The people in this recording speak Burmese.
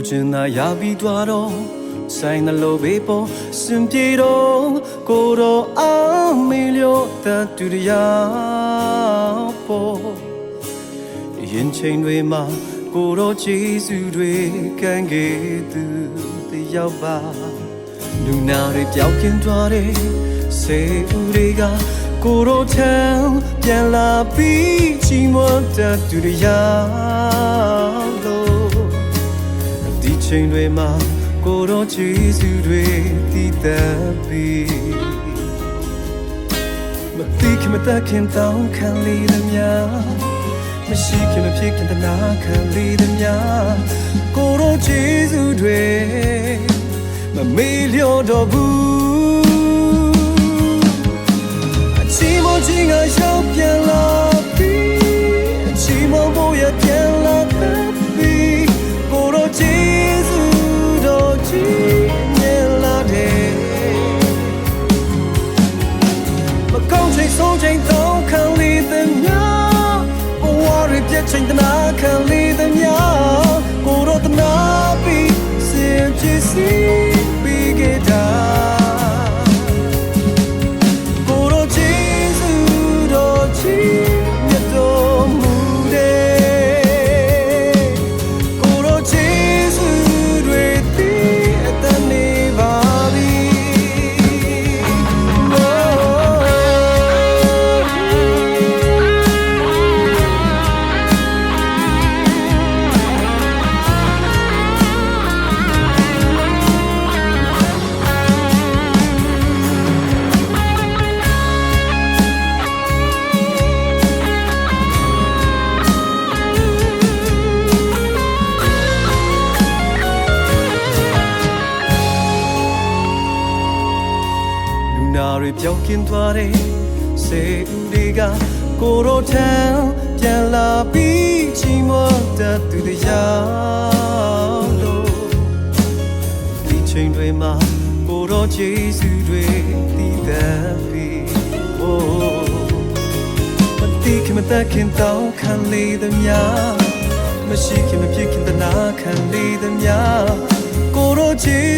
ကျင်သာရပြီးသွားတော့ဆိုင်နှလို့ဘေးပေါ်စင်ပြေတော့ကိုတော့အောင်မေလျော့တတူရပေါ်ရင်ချိန်တွေမှာကိုတော့ကျေးဇူးတွေကံခဲ့သူတယောက်ပါလူနာတွေပျောက်ကင်းသွားတယ်စေဦးတွေကကိုတော့ထမ်းပြန်လာပြီးချီးမွမ်းတတူရလို့ဒီချိန်တွေမှာကိုတော့ကျေးဇူးတွေတည်တတ်ပြီးမသိခင်မတတ်ခင်တောင်းခံလေးသမျှမရှိခင်မဖြစ်ခင်တနာခံလေးသမျှကိုတော့ကျေးဇူးတွေမမေ့လျော့တော့ဘူးအချီးမွမ်းခြင်းကရောက်ပြန်လာပြီးအချီးမွမ်းဖို့ရပြန်လာပြီးကိုတော့ကျေးဇူးတော်ကြီးမြင်လာတယ်မကောင်းချိန်ဆုံးချိန်တောင်းခံလေးသမျှပြည့်ချိန်တနာခံလေးသမျှကိုတော့တနာပြီးစင်ကြည်စီပြီးခဲ့တာကိုတော့ကျေးဇူးတော်ကြီးမြတ်တော်မူတယ်ကိုတော့ကျေးဇူးတွေတည်အတန်နေပါပြီတွေပျောက်ကင်းသွားတယ်စေဦးတွေကကိုတော့ထမ်းပြန်လာပြီးချီးမွမ်းတတ်သူတရားလို့ဒီချိန်တွေမှာကိုတော့ကျေးဇူးတွေတည်တတ်ပြီးမသိခင်မတတ်ခင်တောင်းခံလေးသမျှမရှိခင်မဖြစ်ခင်တနာခံလေးသမျှကိုတော့ကျေး